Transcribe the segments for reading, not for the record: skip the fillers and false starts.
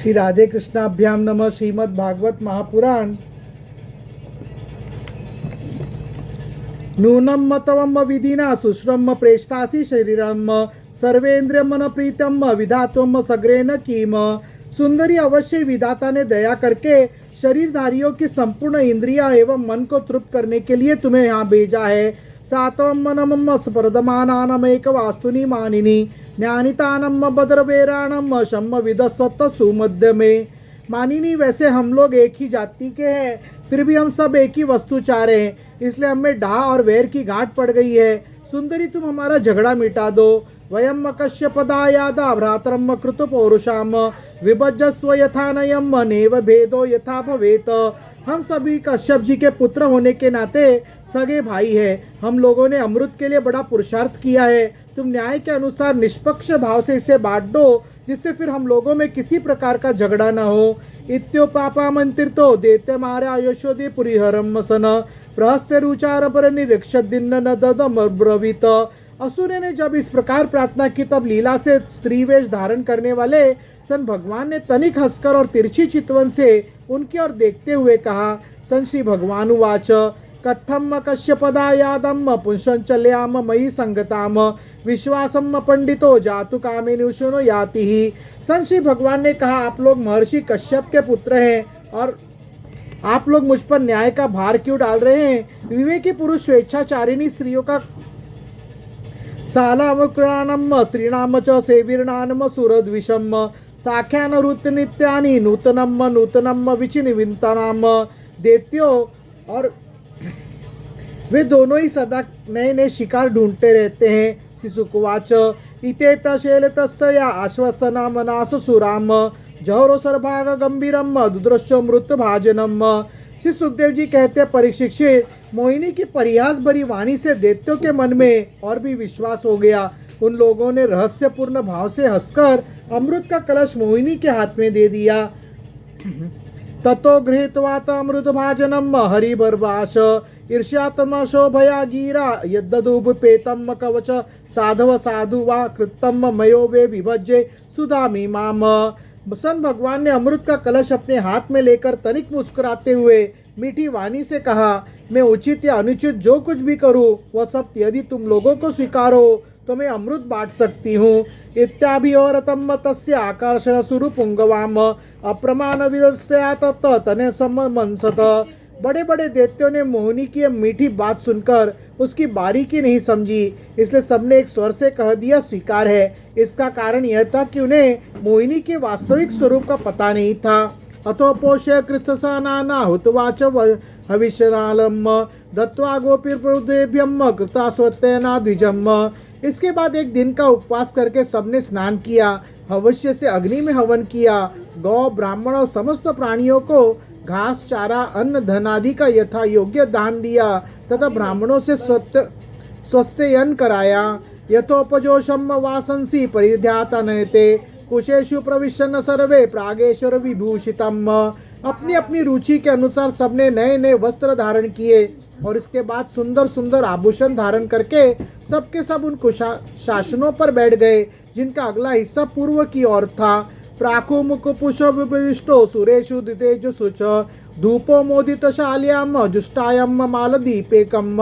श्री राधे कृष्णाभ्याम नमः। श्रीमद् भागवत महापुराण नूनम मतवम विधिना सुश्रम प्रेष्टासी शरीरम सर्वेन्द्रिय मन प्रीतम विधात्वम सग्रे न कीम। सुंदरी अवश्य विधाता ने दया करके शरीरधारियों की संपूर्ण इंद्रिया एवं मन को तृप्त करने के लिए तुम्हें यहाँ भेजा है। सातवम मनम स्पर्धमानानम एक वास्तुनि मानिनी ज्ञानितानम बद्रवेराणम शम्म विदस्वत सुमध्य में। मानिनी, वैसे हम लोग एक ही जाति के हैं, फिर भी हम सब एक ही वस्तु चाह रहे हैं, इसलिए हमें डाह और वैर की गांठ पड़ गई है। सुंदरी, तुम हमारा झगड़ा मिटा दो। वयम कश्यपदायादा भ्रातरम कृत पौरुषाम विभजस्व यथा नयम नेव भेदो यथा भवेत। हम सभी कश्यप जी के पुत्र होने के नाते सगे भाई हैं। हम लोगों ने अमृत के लिए बड़ा पुरुषार्थ किया है। तुम न्याय के अनुसार निष्पक्ष भाव से इसे बांट दो, जिससे फिर हम लोगों में किसी प्रकार का झगड़ा न हो। इत्यो पापा मंत्रितो देते मारे आयुष्योदि पुरीहरम सन प्रहस्य रुचार पर निरीक्ष दिन न ददम ब्रवीत। असुर ने जब इस प्रकार प्रार्थना की, तब लीला से स्त्री वेश धारण करने वाले सन भगवान ने तनिक हंसकर और तिरछी चितवन से उनकी ओर देखते हुए कहा। सन श्री भगवान उवाच कथम कश्यपदायादम पुंसंचल्याम मयि संगताम विश्वासम पंडितो जातु कामेनुशुनो याति ही। सन श्री भगवान ने कहा, आप लोग महर्षि कश्यप के पुत्र हैं और आप लोग मुझ पर न्याय का भार क्यों डाल रहे हैं। विवेकी पुरुष स्वेच्छाचारिणी स्त्रियों का सालावक्राणम स्त्रीणाम च सेवीर्णानम सुरद्विषम साख्यान ऋत नित्यानि नूतनम नूतनम विचिनिविंतनाम। दैत्यों और वे दोनों ही सदा नए नए शिकार ढूंढते रहते हैं। शिशुकुवाच इते तशैलतस्तया आश्वस्तना मनास सुराम जहरो सर्भाग गंभीरम दुद्रश्च मृत भाजनम। श्री सुखदेव जी कहते हैं, परीक्षित, मोहिनी की परिहास भरी वाणी से दैत्यों के मन में और भी विश्वास हो गया। उन लोगों ने रहस्यपूर्ण भाव से हंसकर अमृत का कलश मोहिनी के हाथ में दे दिया। ततो गृहीत्वा अमृत भाजनम हरिबर्वाश ईर्ष्यात्मा शोभया गिरा यद्दुपेतम कवच साधव साधु वा कृतम मयो वे विभज्य सुधामी माम। सन भगवान ने अमृत का कलश अपने हाथ में लेकर तनिक मुस्कुराते हुए मीठी वाणी से कहा, मैं उचित या अनुचित जो कुछ भी करूं वह सब यदि तुम लोगों को स्वीकारो तो मैं अमृत बांट सकती हूँ। इत्याभिवरतम तस्य आकर्षण सुरु पुंगवाम अप्रमाण विदस्या तत् तने समंसत। बड़े बड़े दैत्यों ने मोहिनी की मीठी बात सुनकर उसकी बारीकी नहीं समझी, इसलिए सबने एक स्वर से कह दिया, स्वीकार है। इसका कारण यह था कि उन्हें मोहिनी के वास्तविक स्वरूप का पता नहीं था। अथोपोष्य कृतसाना हुतवाच हविष्यनालम दत्वा गोपीर्देभ्यम कृतास्वत्तेना द्विजम। इसके बाद एक दिन का उपवास करके सबने स्नान किया, हवश्य से अग्नि में हवन किया, गौ ब्राह्मण और समस्त प्राणियों को घास चारा अन्न धन आदि का यथा योग्य दान दिया तथा ब्राह्मणों से स्वस्थयन कराया। यथोपजोषम वासंसी परिध्याता नयते कुशेषु प्रविशन सर्वे प्रागेश्वर विभूषितम। अपनी अपनी रुचि के अनुसार सबने नए नए वस्त्र धारण किए और इसके बाद सुंदर सुंदर आभूषण धारण करके सबके सब उन शासनों पर बैठ गए जिनका अगला हिस्सा पूर्व की ओर था। प्राको मुकुपुषो विविष्टो सुरेशु दितेजु सुच धूपो मोदित शाल्याम जुष्टायम मालदीपेकम।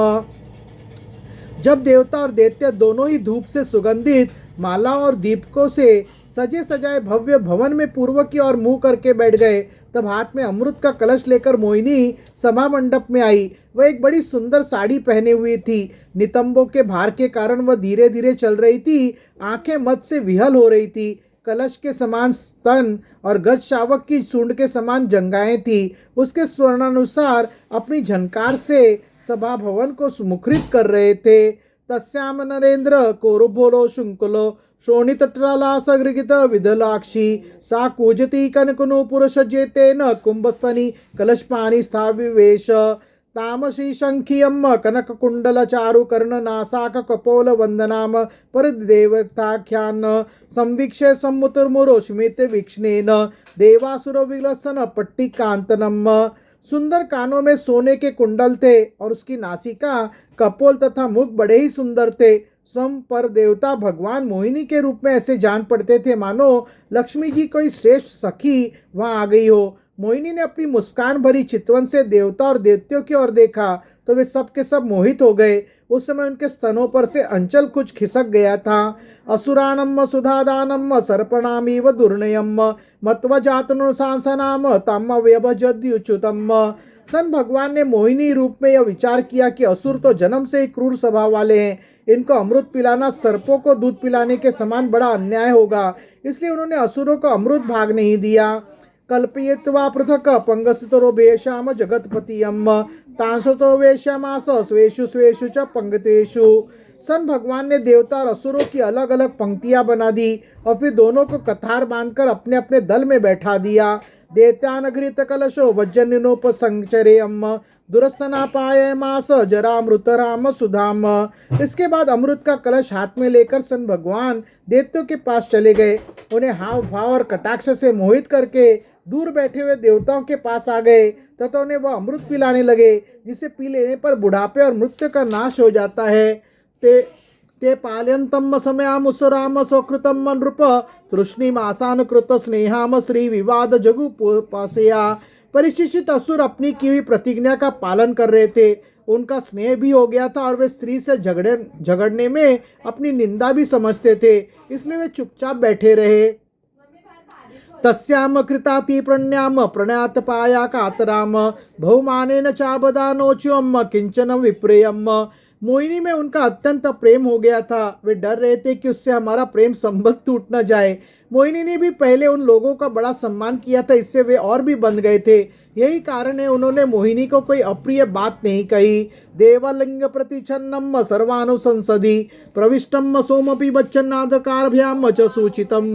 जब देवता और दैत्य दोनों ही धूप से सुगंधित माला और दीपकों से सजे सजाए भव्य भवन में पूर्व की ओर मुंह करके बैठ गए, तब हाथ में अमृत का कलश लेकर मोहिनी सभा मंडप में आई। वह एक बड़ी सुंदर साड़ी पहने हुई थी। नितंबों के भार के कारण वह धीरे धीरे चल रही थी, आंखें मद से विहल हो रही थी। कलश के समान स्तन और गज शावक की सूंड के समान जंगाएं थी। उसके स्वर्णानुसार अपनी झनकार से सभा भवन को सुमुखरित कर रहे थे। तस्याम नरेंद्र कोरुभोलो शुंकुलो शोणितटला सगृगित विधलाक्षी सा कूजती कनकनूपुर सज्जेते न कुंभस्तनी कलशपानी स्थाविवेश ताम श्री शंखियम कनक कुंडल चारु कर्ण नासाक कपोल वंदनाम परदेवताख्यान संवीक्षे सम्मुतुर्मुरो स्मित वीक्षणेन देवासुर विलसन पट्टिकांतनम। सुंदर कानों में सोने के कुंडल थे और उसकी नासिका कपोल तथा मुख बड़े ही सुंदर थे। सम पर देवता भगवान मोहिनी के रूप में ऐसे जान पड़ते थे मानो लक्ष्मी जी कोई श्रेष्ठ सखी वहां आ गई हो। मोहिनी ने अपनी मुस्कान भरी चितवन से देवता और देवतियों की ओर देखा तो वे सब के सब मोहित हो गए। उस समय उनके स्तनों पर से अंचल कुछ खिसक गया था। असुराणम सुधादानम सर्पणामीव दुर्नयम मत्व जातनुशासनाम तम व्यभजद्युच्युतम। सन भगवान ने मोहिनी रूप में यह विचार किया कि असुर तो जन्म से ही क्रूर स्वभाव वाले हैं, इनको अमृत पिलाना सर्पों को दूध पिलाने के समान बड़ा अन्याय होगा, इसलिए उन्होंने असुरों को अमृत भाग नहीं दिया। कल्पयित्वा पृथक पंगस्तरो भेषाम जगतपतियम तांसतो वेश्यामास स्वेषु स्वेषु च पंगतेषु। सन भगवान ने देवता और असुरों की अलग अलग पंक्तियां बना दी और फिर दोनों को कतार बांधकर अपने अपने दल में बैठा दिया। दैत्यानगृत कलशो वज्रनिनोपसंचरेयम दुरस्तना पाए मास जरामृत राम सुधाम। इसके बाद अमृत का कलश हाथ में लेकर सन भगवान दैत्यों के पास चले गए। उन्हें हाव भाव और कटाक्ष से मोहित करके दूर बैठे हुए देवताओं के पास आ गए तथा उन्हें वह अमृत पिलाने लगे जिसे पी लेने पर बुढ़ापे और मृत्यु का नाश हो जाता है। ते पाल्यंतम समयामुसराम स्वकृतम नृप तृष्णिमासान कृत स्नेहाम श्री विवाद जगु पासया। परिशिष्ट असुर अपनी की हुई प्रतिज्ञा का पालन कर रहे थे, उनका स्नेह भी हो गया था और वे स्त्री से झगड़ने में अपनी निंदा भी समझते थे, इसलिए वे चुपचाप बैठे रहे। तस्याम कृताति प्रण्याम प्रणयात पाया कातराम बहुमानेन चाबदानोच्यम किंचन विप्रेयम। मोहिनी में उनका अत्यंत प्रेम हो गया था, वे डर रहे थे कि उससे हमारा प्रेम संबंध टूट न जाए। मोहिनी ने भी पहले उन लोगों का बड़ा सम्मान किया था, इससे वे और भी बंध गए थे, यही कारण है उन्होंने मोहिनी को कोई अप्रिय बात नहीं कही। देवलिंग प्रतिच्छन्नम सर्वानुसंसदि प्रविष्टम सोमपि बच्चनादकारभ्याम च सूचितम।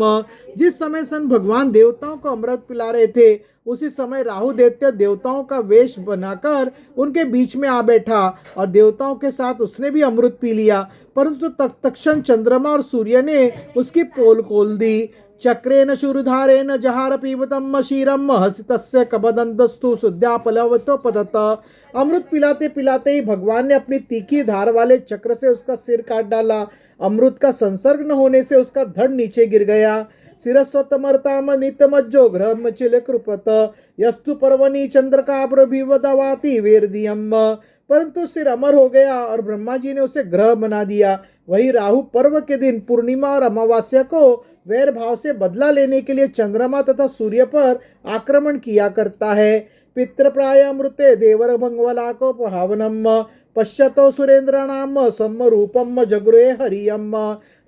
जिस समय सन भगवान देवताओं को अमृत पिला रहे थे उसी समय राहु दैत्य देवताओं का वेश बनाकर उनके बीच में आ बैठा और देवताओं के साथ उसने भी अमृत पी लिया, परंतु तत्क्षण चंद्रमा और सूर्य ने उसकी पोल खोल दी। चक्रेन शूरधारेण जहार पीबतम क्षीरम हसितस्य कबदंतस्तु शुद्धापलवतो पतत। अमृत पिलाते पिलाते ही भगवान ने अपनी तीखी धार वाले चक्र से उसका सिर काट डाला। अमृत का संसर्ग न होने से उसका धड़ नीचे गिर गया। शिरस्वतमर्ताम नितमज्जो ग्रहमचिल कृपत यस्तु पर्वनी चंद्रकाब्रभिवदवाति वेरदियम। परंतु सिर अमर हो गया और ब्रह्मा जी ने उसे ग्रह बना दिया। वही राहु पर्व के दिन पूर्णिमा और अमावस्या को वैर भाव से बदला लेने के लिए चंद्रमा तथा सूर्य पर आक्रमण किया करता है। पितृप्रायमृते देवर भंगवलाकोपहावनम पश्यतो सुरेंद्र नाम सम्रूपम जगृहे हरियम।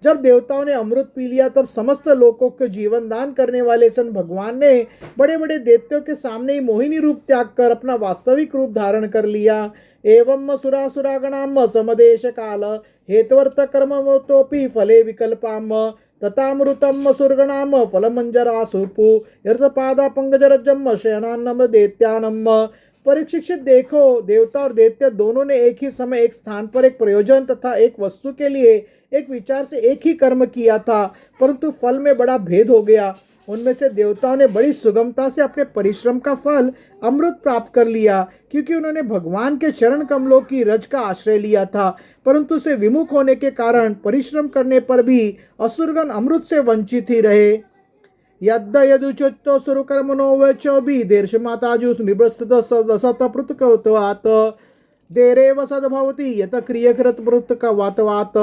जब देवताओं ने अमृत पी लिया तब समस्त लोकों को जीवन दान करने वाले सन भगवान ने बड़े बड़े दैत्यों के सामने ही मोहिनी रूप त्याग कर अपना वास्तविक रूप धारण कर लिया। एवं सुरासुरागणाम समदेश काल हेतवर्त कर्मतोपि फले विकल्पाम तथामृतम सुरगणाम फलमंजरा सुपु यर्थपादा पंकजरजम शयनान्नम दैत्यानम। परीक्षित देखो, देवता और दैत्य दोनों ने एक ही समय एक स्थान पर एक प्रयोजन तथा एक वस्तु के लिए एक विचार से एक ही कर्म किया था, परंतु फल में बड़ा भेद हो गया। उनमें से देवताओं ने बड़ी सुगमता से अपने परिश्रम का फल अमृत प्राप्त कर लिया, क्योंकि उन्होंने भगवान के चरण कमलों की रज का आश्रय लिया था, परंतु से विमुख होने के कारण परिश्रम करने पर भी असुरगण अमृत से वंचित ही रहे। यद्द यदुचो सुरकर्मणो वचोभि देर्षमाताजुष निवृत्त सत पृथकवत्वात् देरेव सद्भवति यत क्रियकृत पृथकवत्वात्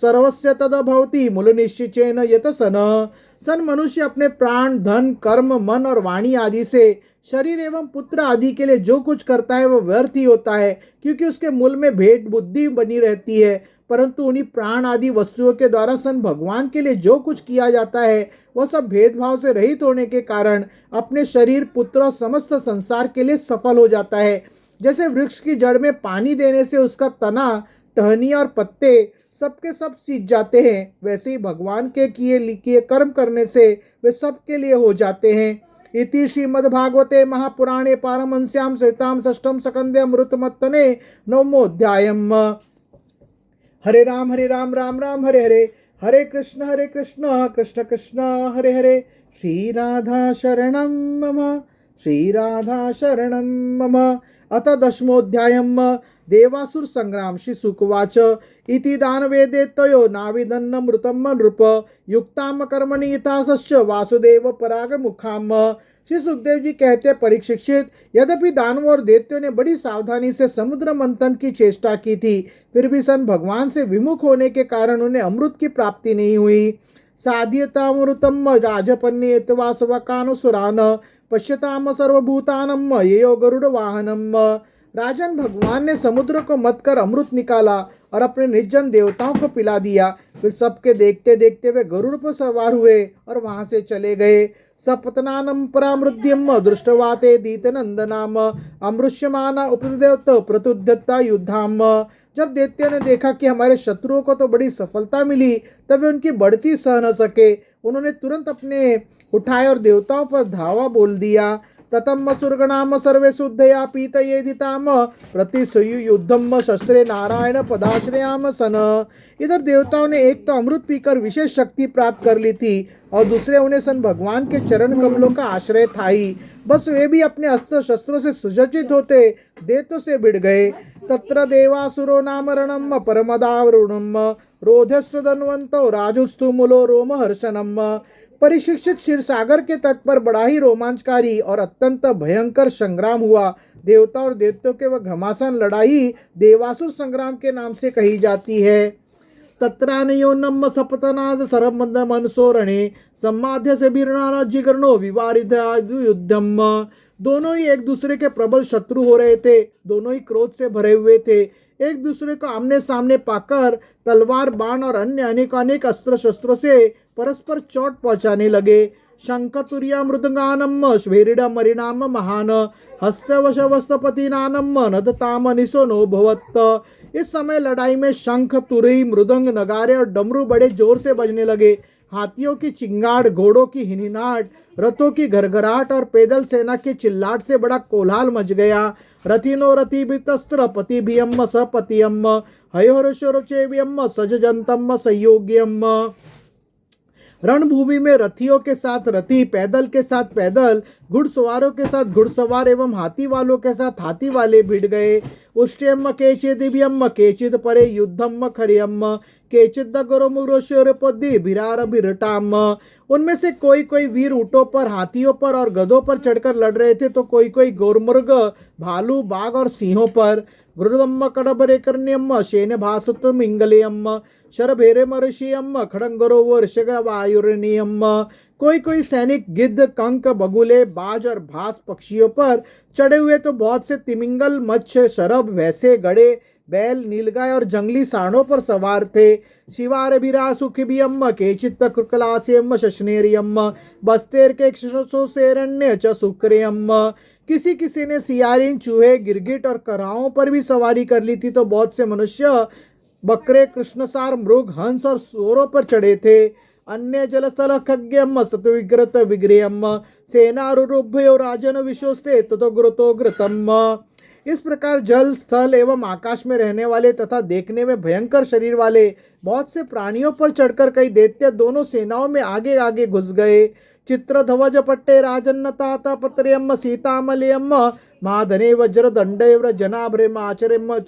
सर्वस्य तद्भवति मूलनिश्चयेन यत सन। सन मनुष्य अपने प्राण धन कर्म मन और वाणी आदि से शरीर एवं पुत्र आदि के लिए जो कुछ करता है वह व्यर्थ ही होता है, क्योंकि उसके मूल में भेद बुद्धि बनी रहती है। परंतु उन्हीं प्राण आदि वस्तुओं के द्वारा सन भगवान के लिए जो कुछ किया जाता है वह सब भेदभाव से रहित होने के कारण अपने शरीर पुत्र और समस्त संसार के लिए सफल हो जाता है। जैसे वृक्ष की जड़ में पानी देने से उसका तना टहनी और पत्ते सबके सब सींच जाते हैं, वैसे ही भगवान के किए कर्म करने से वे सबके लिए हो जाते हैं। इति श्रीमद्भागवते महापुराणे पारमहंस्यां सहितां षष्ठम स्कंदे अमृतमत्तने नवमोऽध्यायः। हरे राम राम राम हरे हरे, हरे कृष्ण कृष्ण कृष्ण हरे हरे। श्री राधा शरणं मम, श्रीराधा शरणं मम। अथ 10मोऽध्यायः देवासुर संग्राम। श्री सुकवाच इति दानवेदे तयो नाविदन्नमृतं नृप युक्ताम कर्मणि वासुदेव पराग मुखाम। श्री सुखदेव जी कहते परीक्षित, यद्यपि दानवों और दैत्यों ने बड़ी सावधानी से समुद्र मंथन की चेष्टा की थी, फिर भी सन भगवान से विमुख होने के कारण उन्हें अमृत की प्राप्ति नहीं हुई। साध्यतामृतम राजपन्येतवासवकानुसुरान पश्यताम सर्वभूतानम येयो गरुड़ वाहनम। राजन, भगवान ने समुद्र को मत कर अमृत निकाला और अपने निर्जन देवताओं को पिला दिया। फिर सबके देखते देखते वे गरुड़ पर सवार हुए और वहां से चले गए। सपतनानम परामृद्यम दृष्टवाते दीतनंदनाम अमृष्यमाना उपदेवत प्रतुद्यता युद्धाम। जब दैत्यों ने देखा कि हमारे शत्रुओं को तो बड़ी सफलता मिली, तब वे उनकी बढ़ती सह न सके। उन्होंने तुरंत अपने उठाए और देवताओं पर धावा बोल दिया। ततम सुरगणाम सर्वे शुद्धया पीतयेदिताम प्रतिसुयु युद्धम शस्त्रे नारायण पदाश्रयाम सन। इधर देवताओं ने एक तो अमृत पीकर विशेष शक्ति प्राप्त कर ली थी और दूसरे उन्हें सन भगवान के चरण कमलों का आश्रय था ही। बस वे भी अपने अस्त्र शस्त्रों से सुसज्जित होते दैत्यों से भिड़ गए। तत्र देवासुरो नाम रणम परमदावरुणम रोधस्व धन्वंतो राजुस्तु मूलो रोमहर्षणम। परिशिक्षित क्षीर सागर के तट पर बड़ा ही रोमांचकारी और अत्यंत भयंकर संग्राम हुआ। देवता और दैत्यों के वह घमासान लड़ाई देवासुर संग्राम के नाम से कही जाती है। तत्रानयोन्नम सपतनाद सरमंद मनसोरणे सम्माध्य से बीरणाजिगर्णो विवारिधादु युद्धम। दोनों ही एक दूसरे के प्रबल शत्रु हो रहे थे। दोनों ही क्रोध से भरे हुए थे। एक दूसरे को आमने सामने पाकर तलवार, बाण और अन्य अनेक अस्त्र शस्त्रों से परस्पर चोट पहुंचाने लगे। शंखतुर्या मृदंगानम श्वेरिड मरिणाम महान हस्तवशवस्तपतिनानम नदताम निशो नो भवत्। इस समय लड़ाई में शंख, तुरही, मृदंग, नगारे और डमरू बड़े जोर से बजने लगे। हाथियों की चिंगाड़, घोड़ों की हिनहिनाहट, रथों की घरघराहट और पैदल सेना के चिल्लाट से बड़ा कोलाहल मच गया। रथिनो रथि बितस्त्र पतिभियम सपतियम हयोरशोरचेव्यम सजजंतम संयोग्यम। रणभूमि में रथियों के साथ रथी, पैदल के साथ पैदल, घुड़सवारों के साथ घुड़सवार एवं हाथी वालों के साथ हाथी वाले भिड़ गए। उष्टयम केचिदिव्यम केचिद परे युद्धम खरियम केचिद गौरमुरोशोरपदि भिरार भिरटाम। उनमें से कोई कोई वीर ऊंटों पर, हाथियों पर और गधों पर चढ़कर लड़ रहे थे, तो कोई कोई गौरमृग, भालू, बाघ और सिंहों पर। गुरुदम्म कडबरे कर्ण्यम शेन भासुत मिंगलेयम शरभेरे मर्षियम खड़ंगरो वर्षग वायुर्नियम। कोई कोई सैनिक गिद्ध, कंक, बगुले, बाज और भास पक्षियों पर चढ़े हुए, तो बहुत से तिमिंगल, मत्स्य, शरभ, भैंसे, गड़े, बैल, नीलगाय और जंगली सांडों पर सवार थे। शिवार बिरा सुखिबियम केचित कृकलास्यम शशनेरियम बस्तेर के क्षोसेरण्य च सुक्रियम। किसी किसी ने सियारिन, चूहे, गिरगिट और कराओं पर भी सवारी कर ली थी, तो बहुत से मनुष्य बकरे, कृष्णसार, मृग, हंस और सूरों पर चढ़े थे। अन्य जलस्थल खग्यम सतविग्रत विग्रयम सेनारुभ्यो राजन विशोस्ते ततो ग्रतो ग्रतम। इस प्रकार जल, स्थल एवं आकाश में रहने वाले तथा देखने में भयंकर शरीर वाले बहुत से प्राणियों पर चढ़कर कई दैत्य दोनों सेनाओं में आगे आगे घुस गए। चित्र ध्वज पट्टे राजन्न तात पत्रेयम सीतामलेयम महाधने वज्र दंडेव्र जनाभ्रेम आचरेम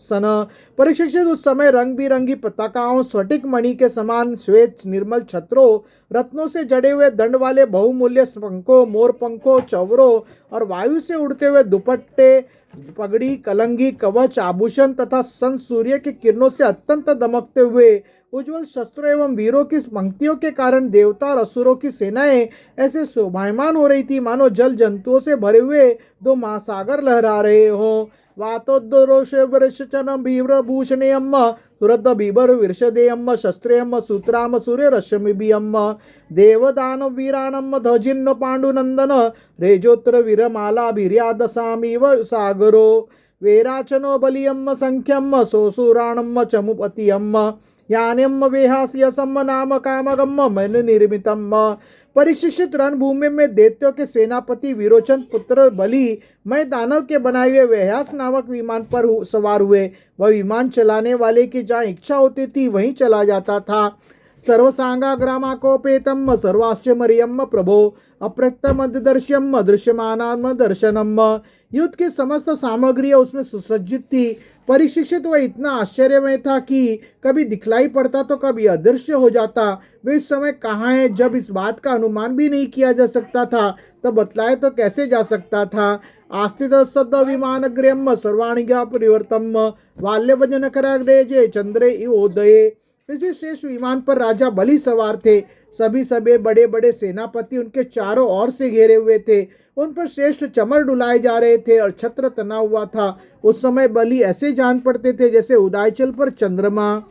सन। परीक्षित उस समय रंग बिरंगी पताकाओं, स्फटिक मणि के समान श्वेत निर्मल छत्रों, रत्नों से जड़े हुए दंड वाले बहुमूल्य पंखों, मोर पंखों, चवरों और वायु से उड़ते हुए दुपट्टे, पगड़ी, कलंगी, कवच, आभूषण तथा सन सूर्य की किरणों से अत्यंत दमकते हुए उज्जवल शस्त्रों एवं वीरों की पंक्तियों के कारण देवता और असुरों की सेनाएं ऐसे शोभायमान हो रही थी मानो जल जंतुओं से भरे हुए दो महासागर लहरा रहे हों। वातोद्रोषचनम भीव्रभूषणेयम सुरद बीबर विर्षदेयम शस्त्रेयम सूत्राम सूर्य रश्मिभियम देवदान वीराणम ध्वजिन्न पांडुनंदन रेजोत्र वीरमाला वीर्यादसामीव सागरो वेराचनो बलियम संख्यम सोसुराणम चमुपतियम यान्यम वेहास्यसम नाम कामगम मन निर्मितम। परीक्षित रणभूमि में दैत्यों के सेनापति विरोचन पुत्र बलि मैं दानव के बनाए हुए वेहास नामक विमान पर सवार हुए। वह विमान चलाने वाले की जहाँ इच्छा होती थी वहीं चला जाता था। सर्वसांगाग्रामाकोपेतम सर्वाश्चर्यम प्रभो अप्रत्यमदर्श्यम दृश्यमानात्म दर्शनम। युद्ध की समस्त सामग्रियां उसमें सुसज्जित थी। परिशिक्षित वह इतना आश्चर्यमय था कि कभी दिखलाई पड़ता तो कभी अदृश्य हो जाता। वे इस समय कहाँ है जब इस बात का अनुमान भी नहीं किया जा सकता था, तब बतलाए तो कैसे जा सकता था। आस्थित सद विमान गृहम सर्वाणि परिवर्तम वाल्यभजन कराग्रेजे चंद्रे इवोदये। इसी श्रेष्ठ विमान पर राजा बलि सवार थे। सभी बड़े बड़े सेनापति उनके चारों ओर से घेरे हुए थे। उन पर श्रेष्ठ चमर डुलाए जा रहे थे और छत्र तना हुआ था। उस समय बलि ऐसे जान पड़ते थे जैसे उदयचल पर चंद्रमा।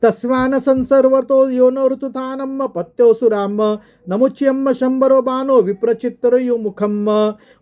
तस्मान संसर्वतो योनो ऋतुथानम पत्योसुराम नमुच्यम शंबरो बानो विप्रचित्र मुखम।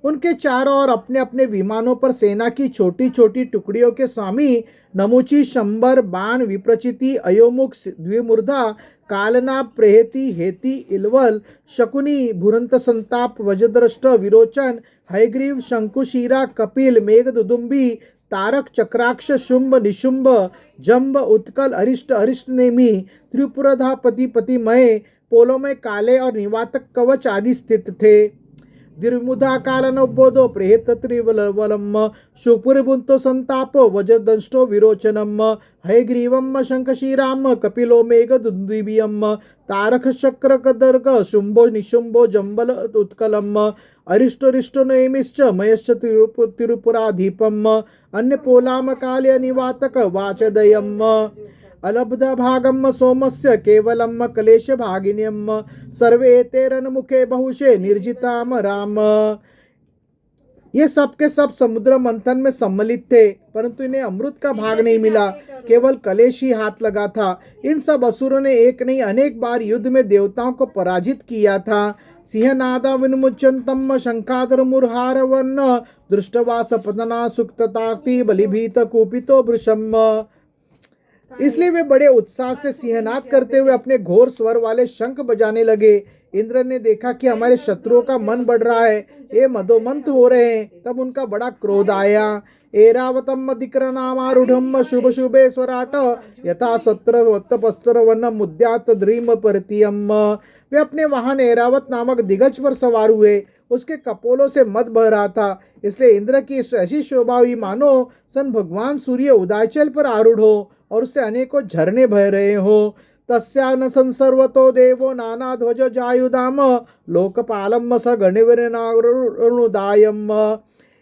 उनके चारों ओर अपने अपने विमानों पर सेना की छोटी छोटी टुकड़ियों के स्वामी नमुची शंबर बाण विप्रचिति अयोमुख द्विमूर्धा कालना प्रेहति हेति इलवल शकुनी भुरंत संताप वजद्रष्ट विरोचन हयग्रीव शंकुशीरा कपिल मेघदुदुम्बी तारक चक्राक्ष शुंभ निशुंभ जंब उत्कल अरिष्ट अरिष्ट नेमी त्रिपुरधा पति पतिमय पोलों में काले और निवातक कवच आदि स्थित थे। दीर्घमुधा कालनोबोधो प्रेत त्रिवलवलम शुपुरबुंतो संतापो वजदंष्टो विरोचनम हयग्रीवम शंखशीराम कपिलो मेघदुंदुभियम तारक चक्र कदर्ग शुंभो निशुंभो जंबल उत्कलम अरिष्टरिष्टो नेमिश्च मयश्च तिरुपुराधीपम अन्य पोलाम काल्य निवातक वाचदयम अलब्ध भागम सोमस्य केवलम क्लेश भागिन्यम सर्वे तेरन्मुखे बहुशे निर्जिताम राम। ये सब के सब समुद्र मंथन में सम्मिलित थे, परंतु इन्हें अमृत का भाग नहीं मिला, केवल कलेश ही हाथ लगा था। इन सब असुरों ने एक नहीं अनेक बार युद्ध में देवताओं को पराजित किया था। सिंहनादा विनुमुच्यंतम शंखाधर मुरहार वन्न दृष्टवा सपतना सुक्तताक्ति बलिभीत कुपितो वृषम। इसलिए वे बड़े उत्साह से सिंहनाद करते हुए अपने घोर स्वर वाले शंख बजाने लगे। इंद्र ने देखा कि हमारे शत्रुओं का मन बढ़ रहा है, ये मदोमंत हो रहे हैं, तब उनका बड़ा क्रोध आया। एरावतम अधिकरणामारूढ़म शुभ शुभे स्वराट यथा सत्र वत्तपस्तर वन मुद्यात द्रीम परतियम। वे अपने वाहन एरावत नामक दिग्गज पर सवार हुए। उसके कपोलों से मद बह रहा था, इसलिए इंद्र की ऐसी शोभा हुई मानो सन भगवान सूर्य उदयचल पर आरूढ़ हो और उससे अनेकों झरने बह रहे हो। तस्यान संसर्वतो देवो नाना ध्वज जायुधाम लोकपालम स गणिवीरनारुदायम।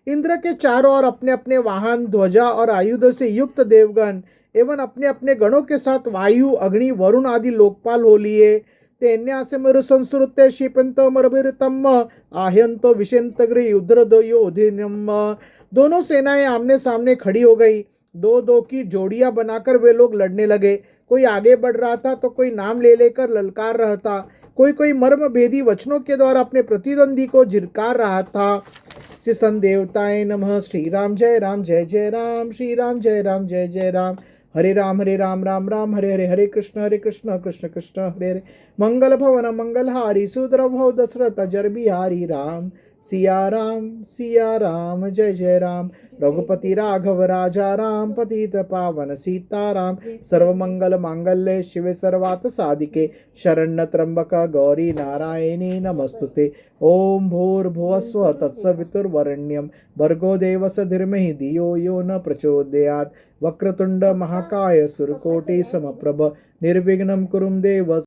इंद्र के चारों ओर अपने अपने वाहन ध्वजा और आयुधों से युक्त देवगण एवं अपने अपने गणों के साथ वायु अग्नि वरुण आदि लोकपाल हो लिए। तेन्यासे मरु संस्रुते क्षिपंतो मरभिरतम आहयंतो विशेंतग्र युद्रदयोधिनम। दोनों सेनाएं आमने सामने खड़ी हो गई। दो दो की जोड़ियां बनाकर वे लोग लड़ने लगे। कोई आगे बढ़ रहा था तो कोई नाम ले लेकर ललकार रहा था। कोई मर्म भेदी वचनों के द्वारा अपने प्रतिद्वंदी को झिड़कार रहा था। श्री सन देवताय नमः। श्री राम जय जय राम। श्री राम जय जय राम। हरे राम राम राम हरे हरे, हरे कृष्ण कृष्ण कृष्ण हरे हरे। मंगल भवन मंगलहारी सुंदर भव दशरथ जर बिहारी राम। सिया राम जय राम। रघुपति राघव राजा राम पतित पावन सीताराम। सर्वमंगल मांगल्ये शिवे सर्वार्थ साधिके शरण्य त्र्यंबक गौरी नारायणी नमस्तुते। ओम भूर्भुवस्व तत्सवितुर्वरेण्यं भर्गो देवस्य धीमहि धियो यो न प्रचोदयात्। वक्रतुंड महाकाय सुरकोटि समप्रभ निर्विघ्नं कुरु देव